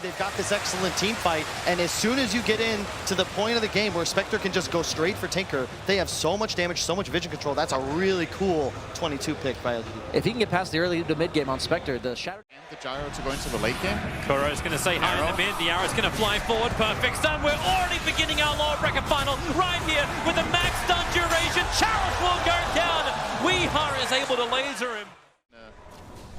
They've got this excellent team fight, and as soon as you get in to the point of the game where Spectre can just go straight for Tinker, they have so much damage, so much vision control. That's a really cool 22 pick by LGD. If he can get past the early to mid game on Spectre, the Shatter... And the gyro to go into the late game. Kuro's going to say hi in the mid, the arrow's going to fly forward, perfect stun. We're already beginning our lower bracket final right here with a max stun duration. Chalice will go down. Weehar is able to laser him.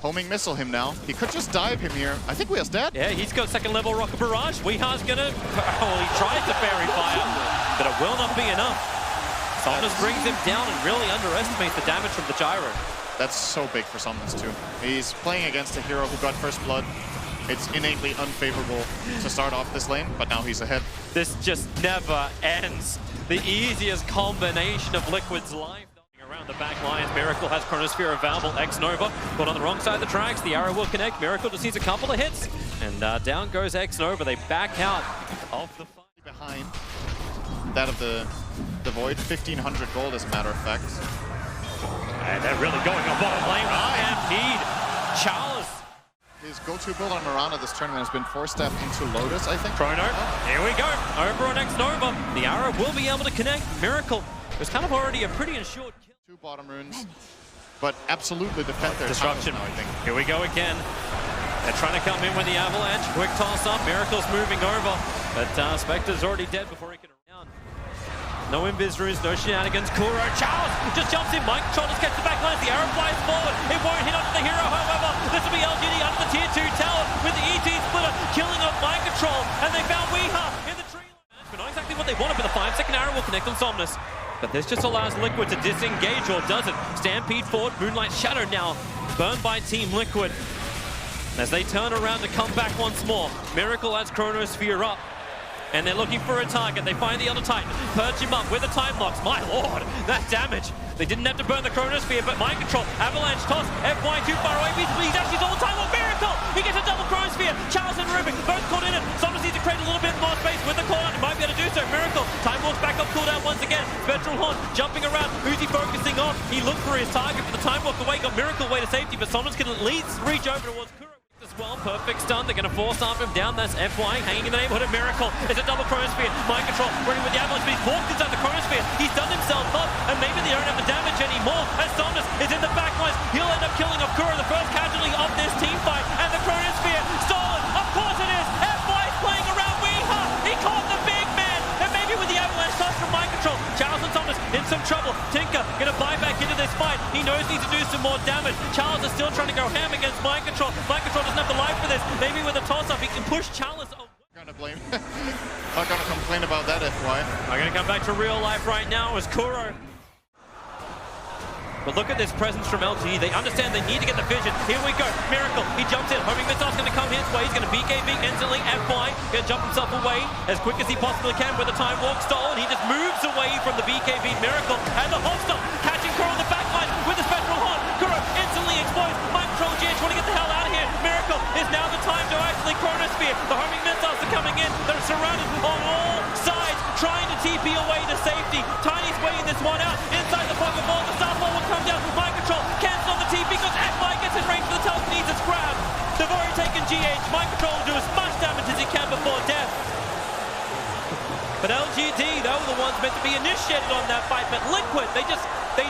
Homing missile him now. He could just dive him here. I think Weehar's dead. Yeah, he's got second level rocket barrage. Weehar's gonna, he tries to fairy fire, but it will not be enough. Somnus brings him down and really underestimates the damage from the gyro. That's so big for Somnus too. He's playing against a hero who got first blood. It's innately unfavorable to start off this lane, but now he's ahead. This just never ends. The easiest combination of Liquid's life. Around the back lines, Miracle has Chronosphere available. X-Nova got on the wrong side of the tracks. The arrow will connect. Miracle just needs a couple of hits. And down goes X-Nova. They back out of the fight. Behind that of the Void. 1,500 gold as a matter of fact. And they're really going on bottom lane. Stampede. Chalice. His go-to build on Mirana this tournament has been 4-step into Lotus, I think. Chrono. Here we go. Over on X-Nova. The arrow will be able to connect. Miracle. It was kind of already a pretty assured kill. 2 bottom runes, but absolutely defend their disruption now, I think. Here we go again. They're trying to come in with the avalanche. Quick toss up. Miracle's moving over, but Spectre's already dead before he can run. No invis runes, no shenanigans. Kuro, Chalice just jumps in. Mike Control just gets the back line. The arrow flies forward. It won't hit onto the hero, however. This will be LGD under the tier 2 tower with the ET splitter killing off Mind Control, and they found Weehar in the tree line. But not exactly what they wanted, but the 5-second arrow will connect on Somnus. But this just allows Liquid to disengage, or does it? Stampede forward, Moonlight Shadow now burned by Team Liquid. As they turn around to come back once more, Miracle has Chronosphere up. And they're looking for a target. They find the other Titan, purge him up with the time locks. My lord, that damage. They didn't have to burn the Chronosphere, but Mind Control, Avalanche toss, FY too far away. He's actually all the time on Miracle. He gets a double Chronosphere. Charles and Rubik both caught in it. Somnus needs to create a little bit more space with the cooldown. He might be able to do so. Miracle, time walks back up cooldown once again. Spectral Horn jumping around. Who's he focusing on? He looked for his target, but the time walk away got Miracle away to safety, but Somnus can at least reach over towards Kuro. As well, perfect stun. They're going to force arm him down. That's FY hanging in the neighborhood of Miracle. It's a double Chronosphere. Mind Control running with the avalanche, but he's walked inside the Chronosphere. He's done himself up, and maybe they don't have the damage anymore. As Somnus is in the back lines, he'll end up killing off Kuro, the first casualty of this team fight. And the Chronosphere stolen. Of course it is. FY's playing around Weehar. He caught the big man, and maybe with the avalanche toss from Mind Control, Charles and Somnus in some trouble. Tinker going to buy back into this fight. He knows he needs to do some more damage. Charles is still trying to go ham against Mind Control. Mind Control doesn't have the life for this. Maybe with a toss-up, he can push Chalice away. I'm gonna blame. Not gonna complain about that, FY. I'm gonna come back to real life right now as Kuro. But look at this presence from LGD. They understand they need to get the vision. Here we go. Miracle. He jumps in. Homing missile's going to come his way. He's going to BKB instantly. FY going to jump himself away as quick as he possibly can with the time walk stolen. He just moves away from the BKB Miracle. And the hostile catching Kuro on the back line with the Spectral Horn. Kuro instantly explodes. Mind Control GH want to get the hell out of here. Miracle is now the time to actually Chronosphere. The homing missiles are coming in. They're surrounded on all sides, trying to TP away to safety. Tiny's waiting this one out. Inside the pocket ball, the Southpaw will come down. Mind Control cancel on the TP because FY gets his range for the teleport, needs its grab. They've already taken GH. Mind Control will do as much damage as he can before death. But LGD, they were the ones meant to be initiated on that fight, but Liquid, they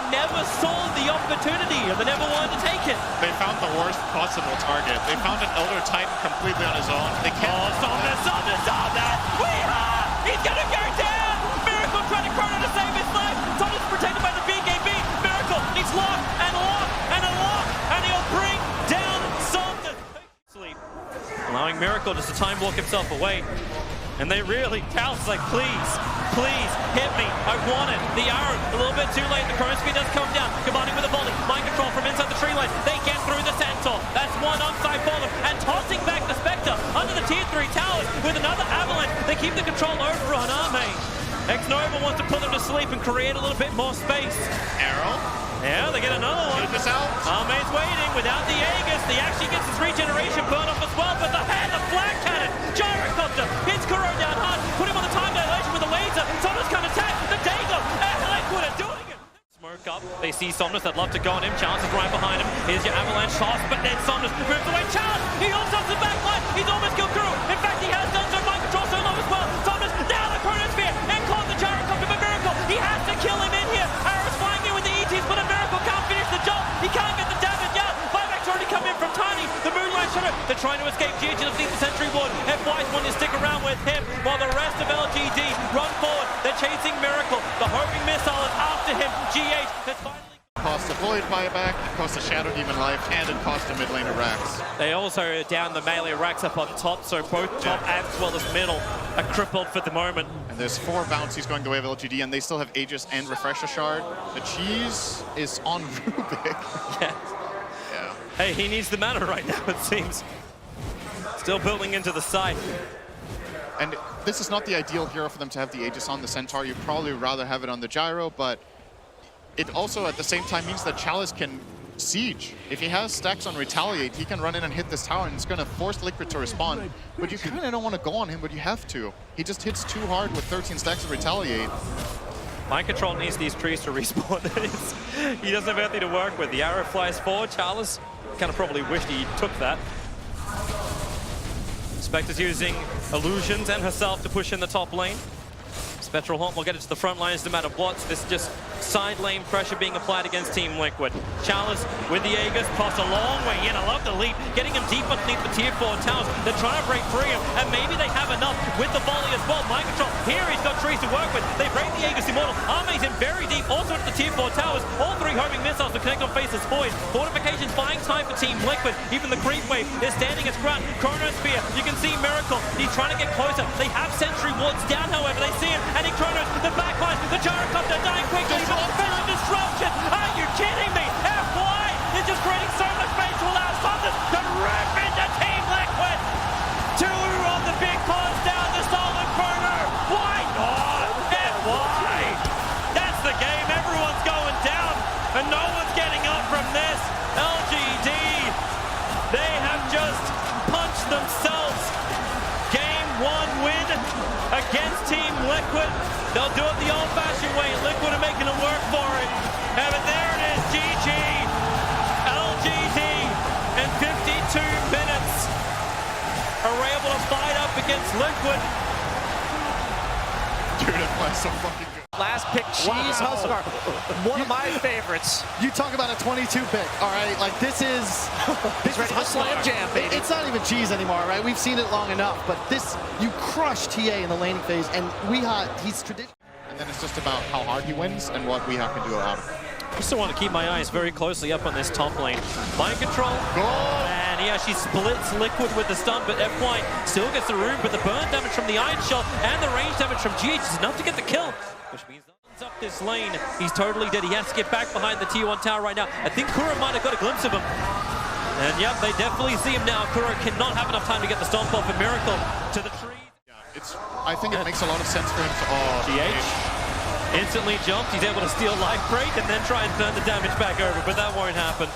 never saw the opportunity, or they never wanted to take it. They found the worst possible target. They found an Elder Titan completely on his own. They can't. Oh, Somnus on that! Weehar! He's gonna go down! Miracle trying to Chrono to save his life. Somnus protected by the BKB. Miracle needs lock and a lock and a lock, and he'll bring down Somnus. Sleep, allowing Miracle just to time walk himself away. And they really, Cal's like, please, hit me. I want it. The arrow, a little bit too late. The Chronosphere does come down, combining with a volley. Mind Control from inside the tree line. They get through the Centaur. That's one upside for them. And tossing back the Spectre under the tier 3 towers with another avalanche. They keep the control over on Arme. X-Nova wants to put them to sleep and create a little bit more space. Arrow. Yeah, they get another one. Keep this out. Arme's waiting without the Aegis. He actually gets his regeneration burn off as well, but the hand, the flag cannon, gyrocopter, hits Kuro down hard, put him on the time dilation with a laser. Somnus can't attack, the Dago, and Liquid are doing it. Smoke up, they see Somnus, they'd love to go on him. Chalice is right behind him. Here's your avalanche toss, but then Somnus moves away. Chalice, he also has the back line. He's almost killed Kuro. In Shadow. They're trying to escape. GH doesn't need the sentry ward. FY's wanting to stick around with him while the rest of LGD run forward. They're chasing Miracle. The homing missile is after him. GH has finally... Cost a Void buyback, cost a Shadow Demon life, and it cost a mid laner Rax. They also down the melee racks up on top, so both top and as well as middle are crippled for the moment. And there's 4 bounties going the way of LGD, and they still have Aegis and Refresher Shard. The cheese is on Rubik. Yeah. Yeah. Hey, he needs the mana right now, it seems. Still building into the side. And this is not the ideal hero for them to have the Aegis on the Centaur. You'd probably rather have it on the Gyro, but it also at the same time means that Chalice can siege. If he has stacks on Retaliate, he can run in and hit this tower, and it's going to force Liquid to respond. But you kind of don't want to go on him, but you have to. He just hits too hard with 13 stacks of Retaliate. Mind Control needs these trees to respawn. He doesn't have anything to work with. The arrow flies forward. Chalice kind of probably wished he took that. Spectre's using illusions and herself to push in the top lane. Spectral Haunt will get it to the front lines no matter what. This is just side lane pressure being applied against Team Liquid. Chalice with the Aegis, tossed a long way in. I love the leap, getting him deep underneath the tier 4 towers. They're trying to break free him, and maybe they have enough with the volley as well. Mind Control, here he's got trees to work with. They break the Aegis Immortal. Arme's in very deep, also into the tier 4 towers. All 3 homing missiles to connect on Faceless Void. Fortifications buying time for Team Liquid. Even the creep wave is standing its ground. Chronosphere, you can see Miracle. He's trying to get closer. They have sentry wards down, however. They see him, and he Chronos, the backline, the gyrocopter dying quickly, but finish destruction! Are you kidding me? FY is just creating so much space to allow Saunders to rip into Team Liquid! 2 of the big paws down the stolen Chrono! Why not? FY! That's the game, everyone's going down, and no one's getting up from this. LGD, they have just punched themselves. Game 1 win against Team Liquid. They'll do it the old-fashioned way. Liquid are making them work for it. And there it is, GG. LGD in 52 minutes are able to fight up against Liquid. Dude, it plays so fucking good. Last pick, Cheese Huskar. One of my favorites. You talk about a 22 pick, all right? Like, this is... He's ready to slam jam, baby. It's not even cheese anymore, right? We've seen it long enough, but this, you crush TA in the laning phase, and Weeha, he's traditional. And then it's just about how hard he wins and what Weeha can do about it. I still want to keep my eyes very closely up on this top lane. Mind Control. And he actually splits Liquid with the stun, but FY still gets the room, but the burn damage from the Iron Shell and the range damage from GH is enough to get the kill. Which means up this lane, he's totally dead. He has to get back behind the tier 1 tower right now. I think Kuro might have got a glimpse of him. And yep, they definitely see him now. Kuro cannot have enough time to get the stomp off a Miracle to the tree. Yeah, I think it makes a lot of sense for him to... Oh, GH instantly jumped. He's able to steal life break and then try and turn the damage back over, but that won't happen.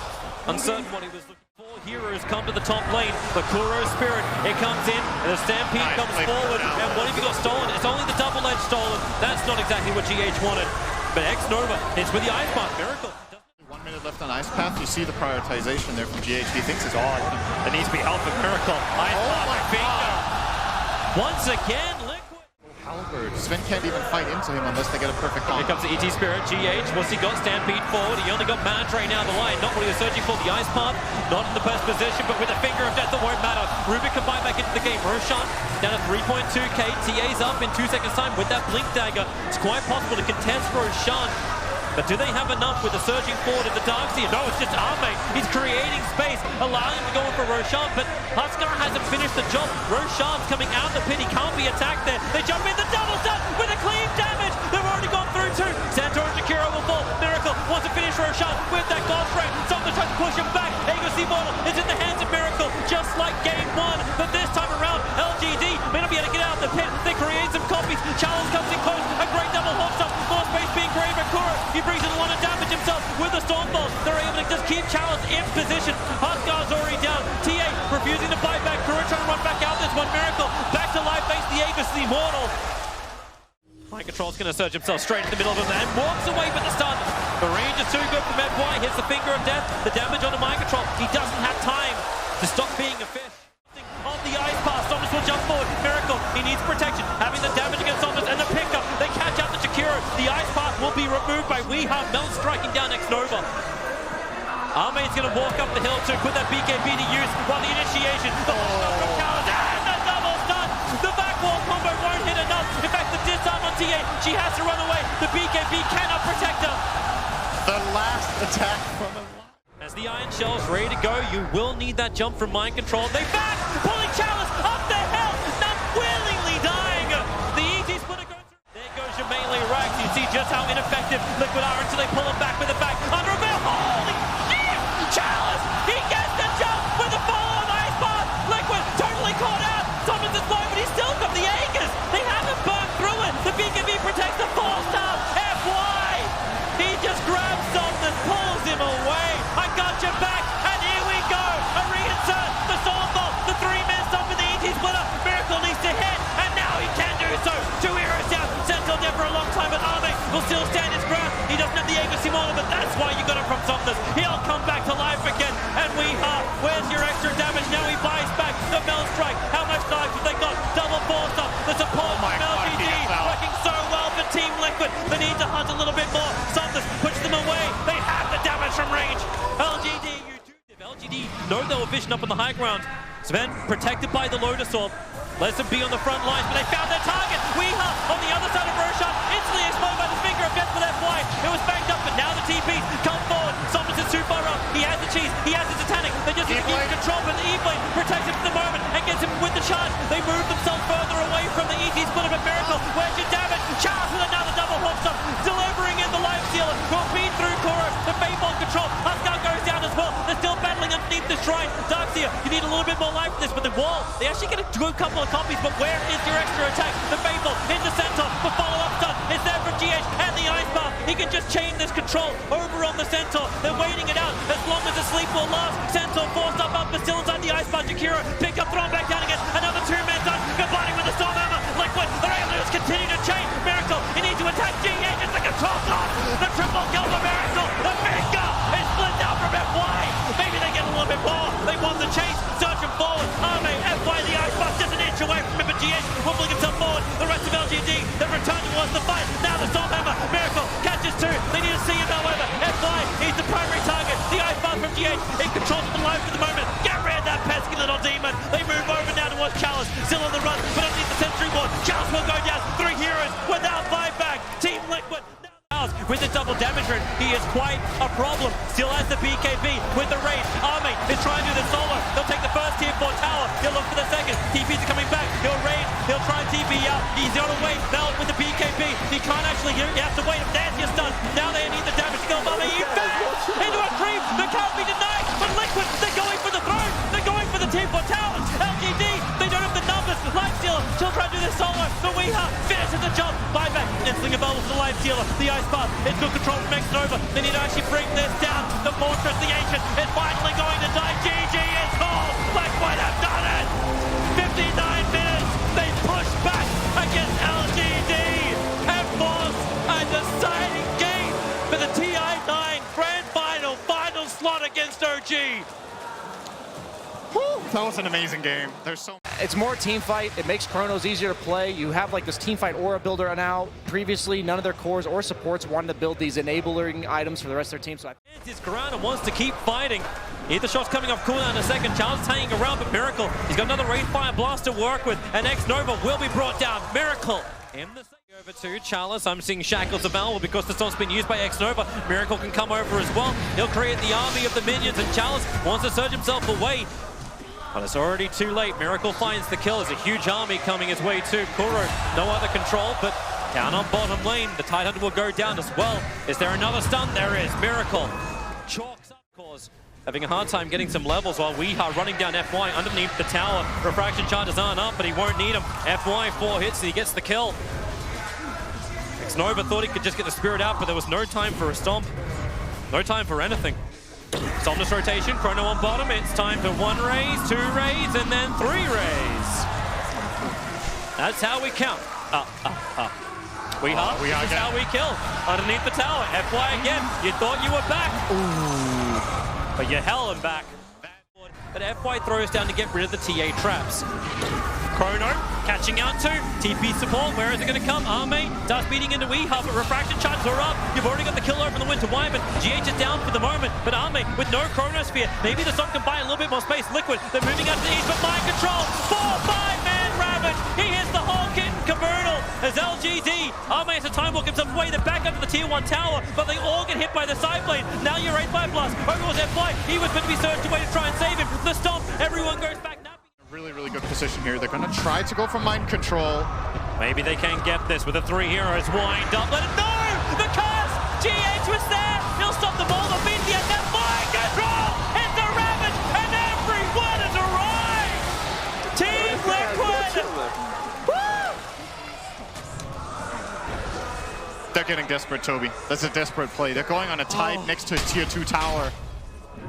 Uncertain what he was looking for. Heroes come to the top lane, but Kuro's Spirit, it comes in, and the Stampede comes forward, and what if he got stolen? It's only the double edge stolen. That's not exactly what GH wanted. But X-Nova hits with the Ice Path. Miracle. 1 minute left on Ice Path. You see the prioritization there from GH. He thinks it's odd. There needs to be help with Miracle. Ice Path, finger. Once again, Liquid. Halberd. Sven can't even fight into him unless they get a perfect combo. Here comes the ET Spirit. GH, what's he got? Stampede forward. He only got Mantray now the line. Not what he was searching for. The Ice Path, not in the best position, but with a finger of death, it won't matter. Rubik can buy back into the game. Roshan down at 3.2k. TA's up in 2 seconds time with that Blink Dagger. It's quite possible to contest Roshan. But do they have enough with the surging forward of the Darkseer? No, it's just Arme. He's creating space, allowing him to go in for Roshan, but Huskar hasn't finished the job. Roshan's coming out of the pit. He can't be attacked there. They jump in the double stun with a clean damage. They've already gone through 2. Santor and Shakira will fall. Miracle wants to finish Roshan with that God Frame. Something tries to push him back. Aegis Immortal is in the hands of Miracle, just like game 1. But this time around, LGD may not be able to get out of the pit. They create some copies. Challenge comes in close. A great double hop stop. More space being created by Kuro. He brings in a lot of damage himself with the Stormbolt. They're able to just keep Chalice in position. Huskar's already down. TA refusing to buy back. Kuro trying to run back out this one. Miracle back to life face the Aegis Immortal. Mind Control's going to surge himself straight in the middle of him and walks away with the stun. The range is too good for FY. Hits the finger of death. The damage onto Mind Control. He doesn't have time to stop being a fish. On the Ice Pass, Somnus will jump forward. Miracle, he needs protection. Having the damage against Somnus and the pickup. They catch out the Shakira. The Ice Pass will be removed by Weeha. Mel striking down X-Nova. Arme's going to walk up the hill to put that BKB to use while the initiation The BKB cannot protect him. The last attack from him. As the Iron Shell's ready to go, you will need that jump from Mind Control. They back! Pulling Chalice up the hill! Not willingly dying! The ET splitter goes through. There goes your melee Rax. You see just how ineffective Liquid are until they pull him back with the back. Under a bit. Holy shit! Chalice! He gets the jump with the follow on Ice Bar! Liquid totally caught out! Summons his low, but he's still got the Aegis! They haven't burned through it! The BKB protects the 4-star! FY! He just grabs something, pulls him away! I got your back, and here we go! A reinsert, the Sword Vault, the 3-man stop in the ET splitter. Miracle needs to hit, and now he can do so. 2 heroes down, Sentinel dead for a long time, but Arme will still stand his ground. He doesn't have the Aegis Simona, but that's why you got him from Somnus. He'll come back to life again, and where's your extra damage? Now he buys back the Bell Strike. How much knife have they got? Double 4-star, the support from LGD, working so well for Team Liquid. They need to hunt a little bit more. Somnus puts them away. They have the damage from range. LGD, you do. LGD know they were vision up on the high ground. Sven protected by the Lotus Orb. Lets them be on the front lines, but they found their target. Weeha on the other side of Roshan, instantly exploded by the finger of death with FY. It was banked up, but now the TPs come forward. Somnus is too far up. He has the cheese. He has the Titanic. They just need to keep control, but the E-Blade protects him for the moment and gets him with the charge. They move themselves further away from the ET splitter, but Miracle, where's your damage? Charles with another double hook stop, delivering in the life stealer. Will feed through Kuro. The Fable control. Huskar goes down as well. They're still battling underneath the shrine. Darkseer, you need a little bit more life for this, but the wall, they actually get a good couple of copies, but where is your extra attack? The Fable in the center. The follow-up stun is there from GH and the Ice Bar. He can just chain this control over on the Centaur. They're waiting it out as long as the sleep will last. Centaur forced up, but still inside the Ice Bar. Jakiro pick up, thrown back down again. Another 2-man done, combining with the Storm Hammer. Liquid, they're able to just continue to chain. Miracle, he needs to attack GH. It's the control loss. The triple kill for Miracle. The finger is split down from FY. Maybe they get a little bit more. They won the chase. Searching forward. Arme, FY, the Ice Bar just an inch away from him, but GH wobbling himself forward. The rest of LGD, they've returned towards the fight. Now the Storm Hammer. Miracle catches 2. They need to see him, however. FY, he's the primary target. The Ice Bar from GH. It controls him alive for the moment. Get rid of that pesky little demon. They move over now towards Chalice. Still on the run, but underneath the sentry ward. Chalice will go down. 3 heroes without buyback. Team Liquid. With the double damage rune, he is quite a problem. Still has the BKB with the raid. Arme is trying to do the solo. He'll take the first tier 4 tower. He'll look for the second. TPs are coming back. He'll raid. He'll try and TP out. He's on a wait now with the BKB. He can't actually, he has to wait. There's your stun. Now they need the damage to go. Arme, he bangs into a creep. That can't be denied. But Liquid, they're going for the throne. They're going for the tier 4 towers. LGD, they don't have the numbers. Lifestealer, still trying to do this solo. The Weeha finishes the job. Buyback, instantly available for the Lifestealer. The Ice Bar, it's good control from Xnova. They need to actually bring this down. The Fortress, the Ancient, is finally going to die. GG is called. Liquid have done it. 59 minutes. They push back against LGD and force a deciding game for the TI9 Grand Final slot against OG. Whew, that was an amazing game. There's so It's more team fight. It makes Chronos easier to play. You have like this team fight aura builder now. Previously, none of their cores or supports wanted to build these enabling items for the rest of their team. So His ground and wants to keep fighting. Either shot's coming off cooldown in a second. Challenge hanging around, but Miracle, he's got another Wraith Fire Blast to work with, and Xnova will be brought down. Miracle in the over to Chalice. I'm seeing Shackles available because the stomp's been used by Xnova. Miracle can come over as well. He'll create the army of the minions, and Chalice wants to surge himself away. But it's already too late. Miracle finds the kill. There's a huge army coming his way too. Kuro, no other control, but down on bottom lane. The Tidehunter will go down as well. Is there another stun? There is. Miracle chalks up cause. Having a hard time getting some levels while Weeha running down FY underneath the tower. Refraction charges aren't up, but he won't need them. FY 4 hits and he gets the kill. Xnova thought he could just get the spirit out, but there was no time for a stomp. No time for anything. Somnus rotation, Chrono on bottom. It's time for 1 raise, 2 raise, and then 3 raise. That's how we count. Weeha, this is how we kill. Underneath the tower, FY again. You thought you were back. Ooh. But you're hell and back. But FY throws down to get rid of the TA traps. Chrono catching out to TP support. Where is it going to come? Arme does beating into Weeha, but refraction charges are up. You've already got the kill over the Winter Wyvern. GH is down for the moment, but Arme with no Chronosphere. Maybe the Storm can buy a little bit more space. Liquid, they're moving out to the east, but Mind Control. 4-5-man Ravage. He hits the whole kit and brutal as LGD. Arme has a time walk himself away. They're back up to the tier 1 tower, but they all get hit by the side blade. Now you're 8 by blast. Overall's at flight. He was meant to be surged away to try and save him. The stomp, everyone goes back. Really, really good position here. They're going to try to go for mind control. Maybe they can get this with the 3 heroes. Wind up. Let it no! The curse! GH was there. He'll stop the ball. The beat the end. Mind control! It's a ravage, and everyone has arrived! Team Liquid! Woo! They're getting desperate, Toby. That's a desperate play. They're going on a tide next to a tier 2 tower.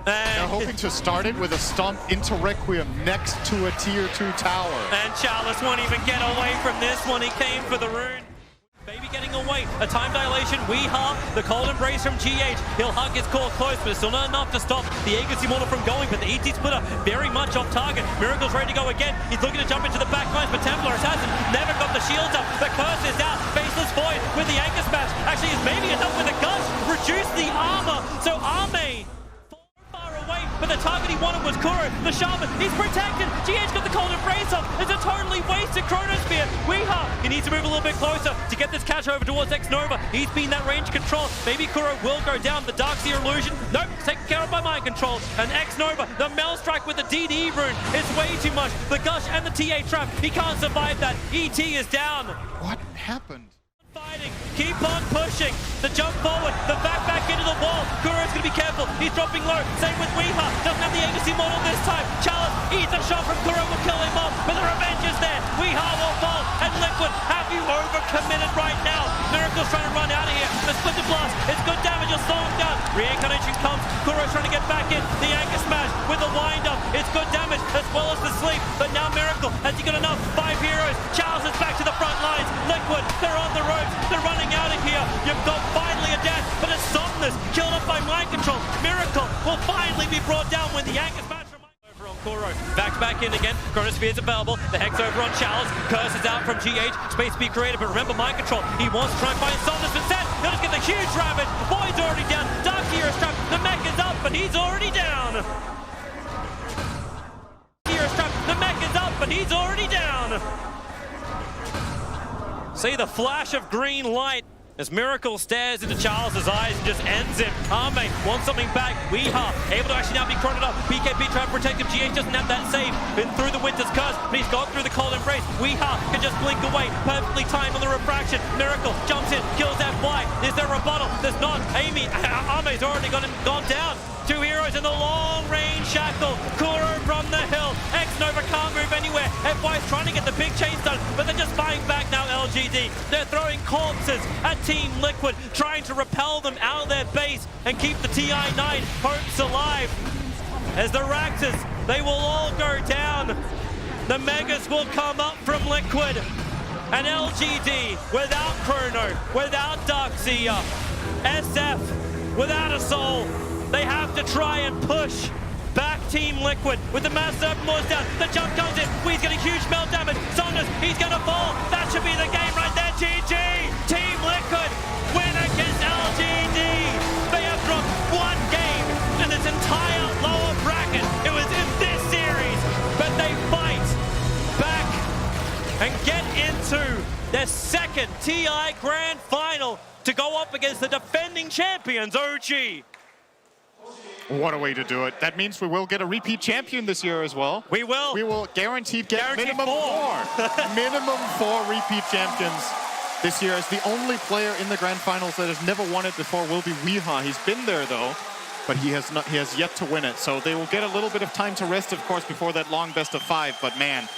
They're hoping to start it with a stomp into Requiem next to a tier 2 tower. And Chalice won't even get away from this one. He came for the rune. Maybe getting away. A time dilation. Weeha, the cold embrace from GH. He'll hug his core close, but it's still not enough to stop the Agency Mortal from going. But the ET splitter very much off target. Miracle's ready to go again. He's looking to jump into the back lines, but Templar hasn't. Never got the shields up. The curse is out. Faceless Void with the anchor smash. Actually, is maybe enough with the gush. Reduce the armor. So Arme, but the target he wanted was Kuro, the Shaman. He's protected. GH got the cold embrace up. It's a totally wasted Chronosphere. Weeha, he needs to move a little bit closer to get this catch over towards X-Nova. He's been that range control. Maybe Kuro will go down. The Darkseer illusion. Nope, taken care of by mind control. And X-Nova, the Mel Strike with the DD rune. It's way too much. The Gush and the TA trap. He can't survive that. ET is down. What happened? Fighting, keep on pushing, the jump forward, the back into the wall. Kuro's gonna be careful, he's dropping low, same with Weeha, doesn't have the agency model this time. Chalice eats a shot from Kuro, will kill him off, but the revenge is there. Weeha will fall, and Liquid, have you overcommitted right now? Miracle's trying to run out of here, the split the blast, it's good damage, you'll slow him down. Reincarnation comes, Kuro's trying to get back in, the anchor smash with the wind up, it's good damage as well as the sleep, but now Miracle, has he got enough? 5 heroes, Chalice is back to the front lines, Liquid, they're on the road. They're running out of here. You've got finally a death, but it's Somnus killed off by mind control. Miracle will finally be brought down when the anchor smash from over on Kuro. Back in again. Chronosphere's available. The Hex over on Chalice. Curse is out from GH. Space be created, but remember mind control. He wants to try and find Somnus instead. He'll just get the huge ravage. Void's already down. Darkseer is trapped. The mech is up, but he's already down. Darkseer is trapped. The mech is up, but he's already down. See the flash of green light as Miracle stares into Charles's eyes and just ends it. Arme wants something back. Weeha able to actually now be chroned up. BKB trying to protect him. GH doesn't have that save. Been through the Winter's Curse, but he's gone through the cold embrace. Weeha can just blink away. Perfectly timed on the refraction. Miracle jumps in, kills that fly. Is there a rebuttal? There's not. Arme's already gone down. 2 heroes in the long range shackle. Kuro from the hill. X-Nova can't move anywhere. FY's trying to get the big chase done, but they're just fighting back now, LGD. They're throwing corpses at Team Liquid, trying to repel them out of their base and keep the TI9 hopes alive. As the Raxes, they will all go down. The Megas will come up from Liquid. And LGD, without Chrono, without Darkseer, SF, without a soul, they have to try and push back Team Liquid with the mass Serpent's down. The jump comes in. We's getting huge melt damage. Somnus, he's going to fall. That should be the game right there. GG! Team Liquid win against LGD. They have dropped 1 game in this entire lower bracket. It was in this series, but they fight back and get into their 2nd TI Grand Final to go up against the defending champions, OG. What a way to do it. That means we will get a repeat champion this year as well. We will. We will guaranteed get minimum 4. Minimum 4 repeat champions this year. As the only player in the Grand Finals that has never won it before will be Weeha. He's been there though, but he has yet to win it. So they will get a little bit of time to rest, of course, before that long best of 5. But man,